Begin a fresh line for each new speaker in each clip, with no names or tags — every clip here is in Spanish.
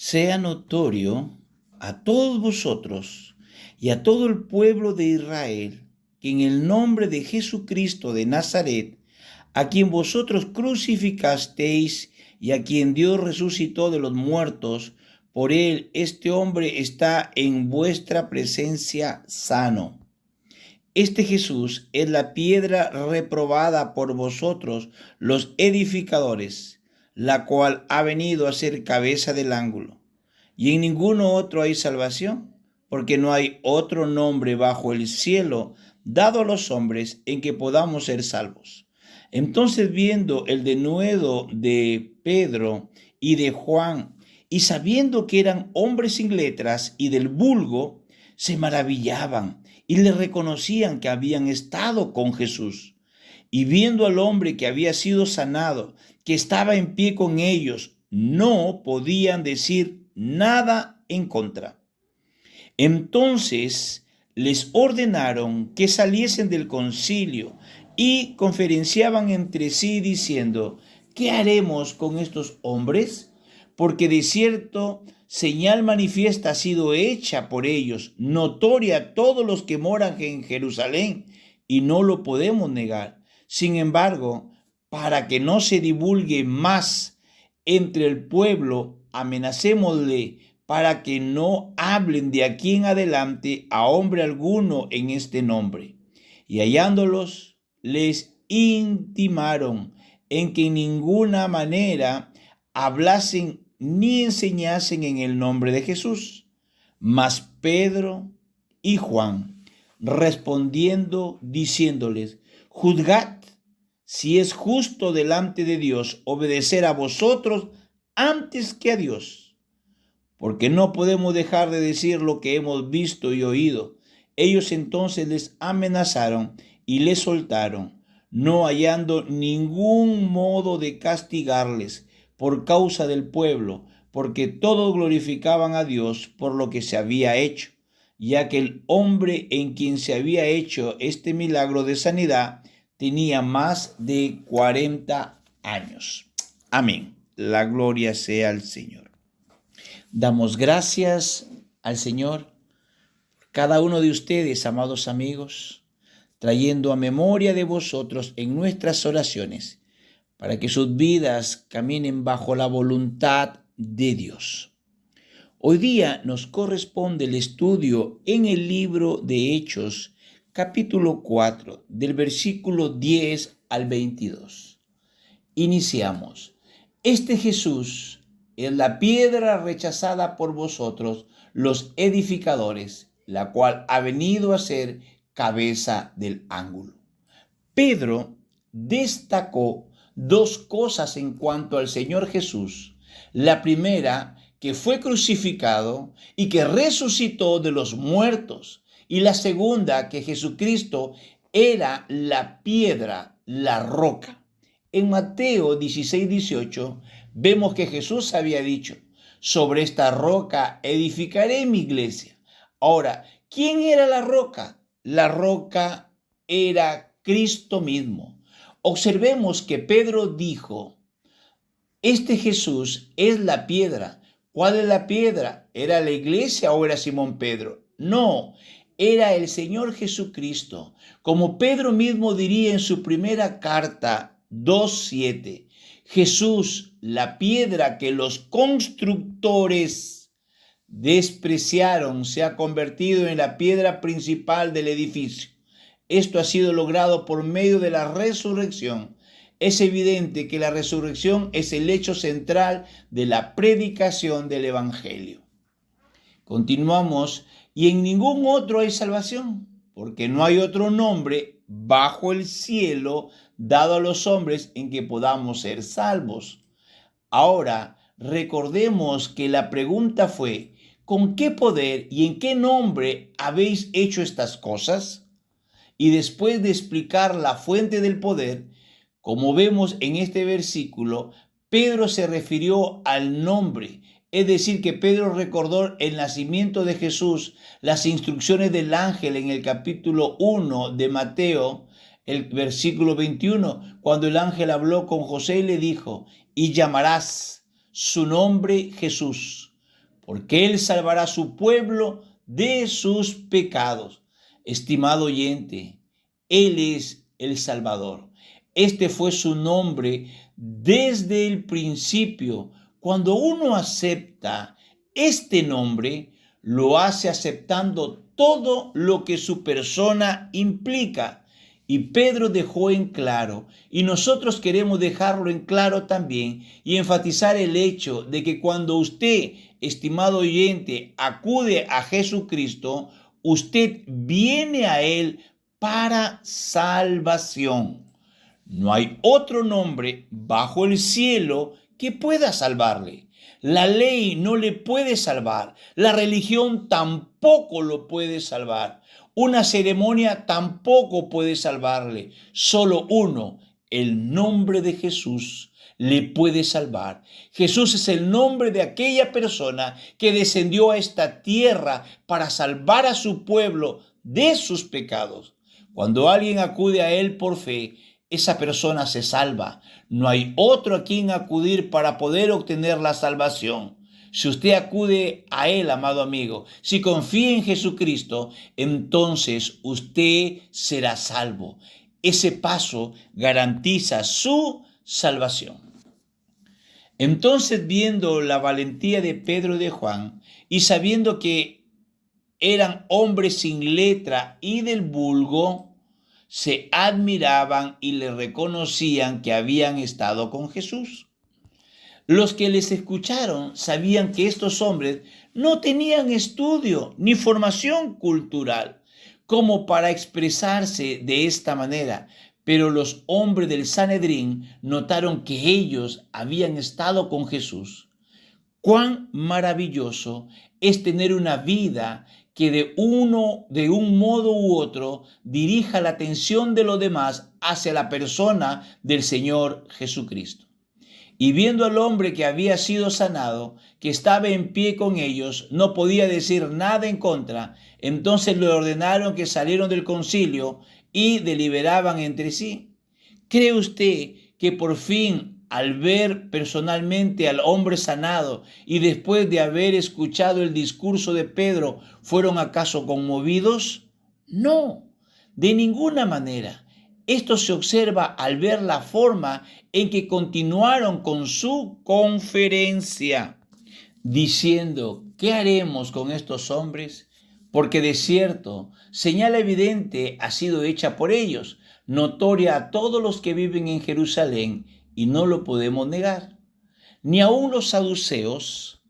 sea notorio a todos vosotros y a todo el pueblo de Israel que en el nombre de Jesucristo de Nazaret, a quien vosotros crucificasteis y a quien Dios resucitó de los muertos, por él este hombre está en vuestra presencia sano. Este Jesús es la piedra reprobada por vosotros, los edificadores, la cual ha venido a ser cabeza del ángulo. Y en ninguno otro hay salvación, porque no hay otro nombre bajo el cielo dado a los hombres en que podamos ser salvos. Entonces, viendo el denuedo de Pedro y de Juan, y sabiendo que eran hombres sin letras y del vulgo, se maravillaban y le reconocían que habían estado con Jesús. Y viendo al hombre que había sido sanado, que estaba en pie con ellos, no podían decir nada en contra. Entonces les ordenaron que saliesen del concilio y conferenciaban entre sí diciendo: ¿qué haremos con estos hombres? Porque de cierto señal manifiesta ha sido hecha por ellos, notoria a todos los que moran en Jerusalén, y no lo podemos negar. Sin embargo, para que no se divulgue más entre el pueblo, amenacémosle para que no hablen de aquí en adelante a hombre alguno en este nombre. Y hallándolos, les intimaron en que en ninguna manera hablasen ni enseñasen en el nombre de Jesús. Mas Pedro y Juan, respondiendo, diciéndoles: juzgad si es justo delante de Dios obedecer a vosotros antes que a Dios, porque no podemos dejar de decir lo que hemos visto y oído. Ellos entonces les amenazaron y les soltaron, no hallando ningún modo de castigarles por causa del pueblo, porque todos glorificaban a Dios por lo que se había hecho, ya que el hombre en quien se había hecho este milagro de sanidad tenía más de 40 años. Amén. La gloria sea al Señor. Damos gracias al Señor por cada uno de ustedes, amados amigos, trayendo a memoria de vosotros en nuestras oraciones, para que sus vidas caminen bajo la voluntad de Dios. Hoy día nos corresponde el estudio en el libro de Hechos, capítulo 4, del versículo 10 al 22. Iniciamos. Este Jesús es la piedra rechazada por vosotros, los edificadores, la cual ha venido a ser cabeza del ángulo. Pedro destacó dos cosas en cuanto al Señor Jesús. La primera, que fue crucificado y que resucitó de los muertos. Y la segunda, que Jesucristo era la piedra, la roca. En Mateo 16:18 vemos que Jesús había dicho: sobre esta roca edificaré mi iglesia. Ahora, ¿quién era la roca? La roca era Cristo mismo. Observemos que Pedro dijo: este Jesús es la piedra. ¿Cuál es la piedra? ¿Era la iglesia o era Simón Pedro? No, era el Señor Jesucristo. Como Pedro mismo diría en su primera carta 2:7, Jesús, la piedra que los constructores despreciaron, se ha convertido en la piedra principal del edificio. Esto ha sido logrado por medio de la resurrección. Es evidente que la resurrección es el hecho central de la predicación del Evangelio. Continuamos. Y en ningún otro hay salvación, porque no hay otro nombre bajo el cielo dado a los hombres en que podamos ser salvos. Ahora, recordemos que la pregunta fue: ¿con qué poder y en qué nombre habéis hecho estas cosas? Y después de explicar la fuente del poder, como vemos en este versículo, Pedro se refirió al nombre. Es decir, que Pedro recordó el nacimiento de Jesús, las instrucciones del ángel en el capítulo 1 de Mateo, el versículo 21, cuando el ángel habló con José y le dijo: y llamarás su nombre Jesús, porque Él salvará a su pueblo de sus pecados. Estimado oyente, Él es el Salvador. Este fue su nombre desde el principio. Cuando uno acepta este nombre, lo hace aceptando todo lo que su persona implica. Y Pedro dejó en claro, y nosotros queremos dejarlo en claro también, y enfatizar el hecho de que cuando usted, estimado oyente, acude a Jesucristo, usted viene a Él para salvación. No hay otro nombre bajo el cielo que pueda salvarle. La ley no le puede salvar. La religión tampoco lo puede salvar. Una ceremonia tampoco puede salvarle. Solo uno, el nombre de Jesús, le puede salvar. Jesús es el nombre de aquella persona que descendió a esta tierra para salvar a su pueblo de sus pecados. Cuando alguien acude a Él por fe, esa persona se salva. No hay otro a quien acudir para poder obtener la salvación. Si usted acude a Él, amado amigo, si confía en Jesucristo, entonces usted será salvo. Ese paso garantiza su salvación. Entonces, viendo la valentía de Pedro y de Juan, y sabiendo que eran hombres sin letra y del vulgo, se admiraban y le reconocían que habían estado con Jesús. Los que les escucharon sabían que estos hombres no tenían estudio ni formación cultural como para expresarse de esta manera, pero los hombres del Sanedrín notaron que ellos habían estado con Jesús. Cuán maravilloso es tener una vida que de un modo u otro dirija la atención de los demás hacia la persona del Señor Jesucristo. Y viendo al hombre que había sido sanado, que estaba en pie con ellos, no podía decir nada en contra, entonces le ordenaron que salieran del concilio y deliberaban entre sí. ¿Cree usted que por fin, al ver personalmente al hombre sanado y después de haber escuchado el discurso de Pedro, fueron acaso conmovidos? No, de ninguna manera. Esto se observa al ver la forma en que continuaron con su conferencia, diciendo: ¿qué haremos con estos hombres? Porque de cierto, señal evidente ha sido hecha por ellos, notoria a todos los que viven en Jerusalén, y no lo podemos negar. Ni aun los saduceos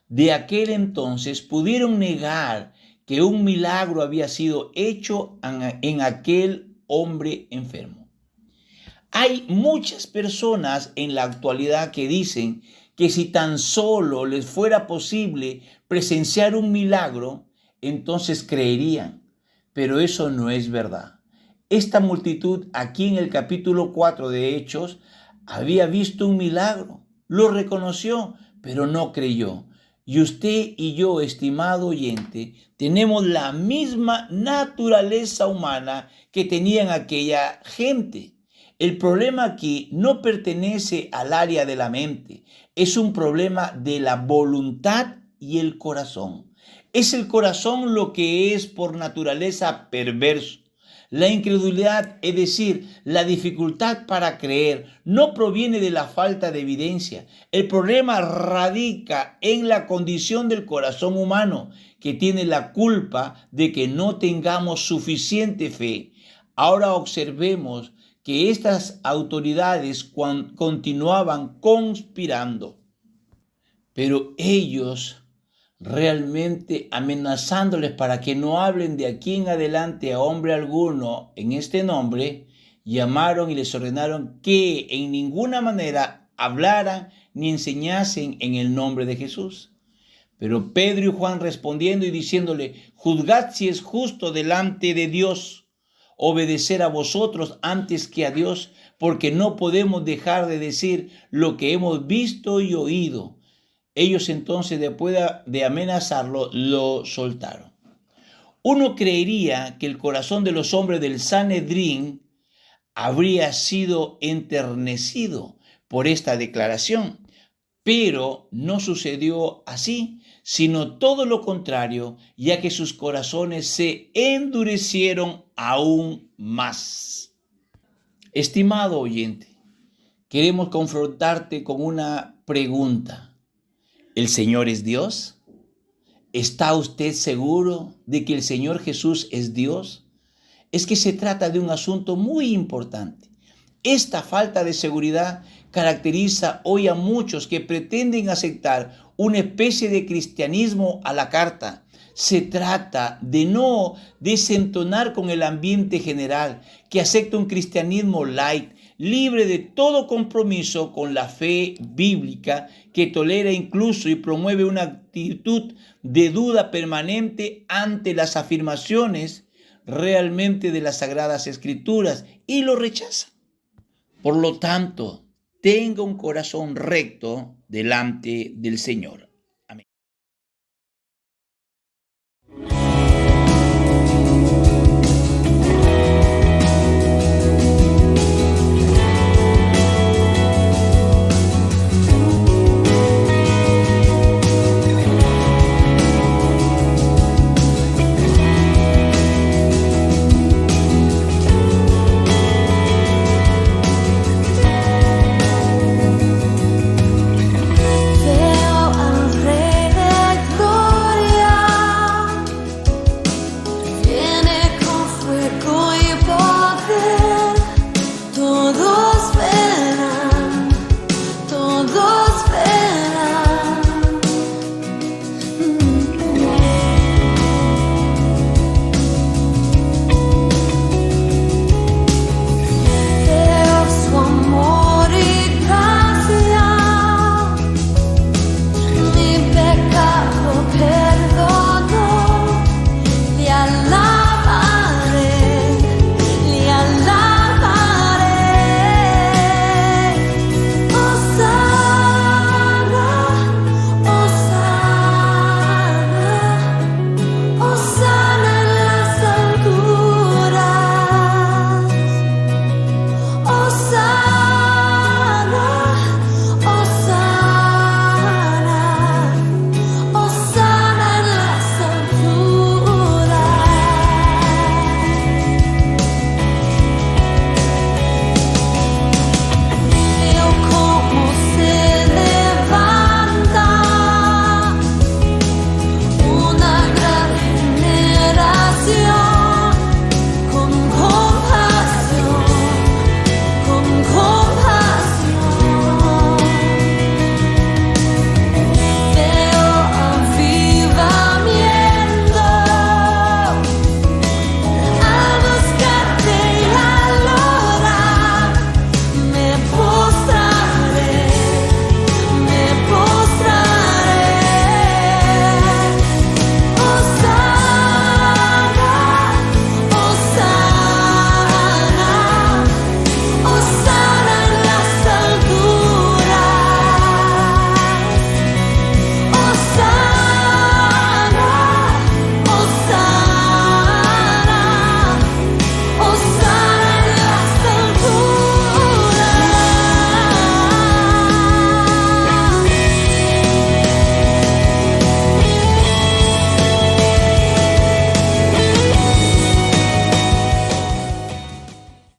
de aquel entonces pudieron negar que un milagro había sido hecho en aquel hombre enfermo. Hay muchas personas en la actualidad que dicen que si tan solo les fuera posible presenciar un milagro, entonces creerían. Pero eso no es verdad. Esta multitud aquí en el capítulo 4 de Hechos había visto un milagro, lo reconoció, pero no creyó. Y usted y yo, estimado oyente, tenemos la misma naturaleza humana que tenían aquella gente. El problema aquí no pertenece al área de la mente, es un problema de la voluntad y el corazón. Es el corazón lo que es por naturaleza perverso. La incredulidad, es decir, la dificultad para creer, no proviene de la falta de evidencia. El problema radica en la condición del corazón humano, que tiene la culpa de que no tengamos suficiente fe. Ahora observemos que estas autoridades continuaban conspirando, pero ellos realmente amenazándoles para que no hablen de aquí en adelante a hombre alguno en este nombre, llamaron y les ordenaron que en ninguna manera hablaran ni enseñasen en el nombre de Jesús. Pero Pedro y Juan respondiendo y diciéndole: juzgad si es justo delante de Dios obedecer a vosotros antes que a Dios, porque no podemos dejar de decir lo que hemos visto y oído. Ellos entonces, después de amenazarlo, lo soltaron. Uno creería que el corazón de los hombres del Sanedrín habría sido enternecido por esta declaración, pero no sucedió así, sino todo lo contrario, ya que sus corazones se endurecieron aún más. Estimado oyente, queremos confrontarte con una pregunta. ¿El Señor es Dios? ¿Está usted seguro de que el Señor Jesús es Dios? Es que se trata de un asunto muy importante. Esta falta de seguridad caracteriza hoy a muchos que pretenden aceptar una especie de cristianismo a la carta. Se trata de no desentonar con el ambiente general, que acepta un cristianismo light, libre de todo compromiso con la fe bíblica, que tolera incluso y promueve una actitud de duda permanente ante las afirmaciones realmente de las Sagradas Escrituras y lo rechaza. Por lo tanto, tenga un corazón recto delante del Señor.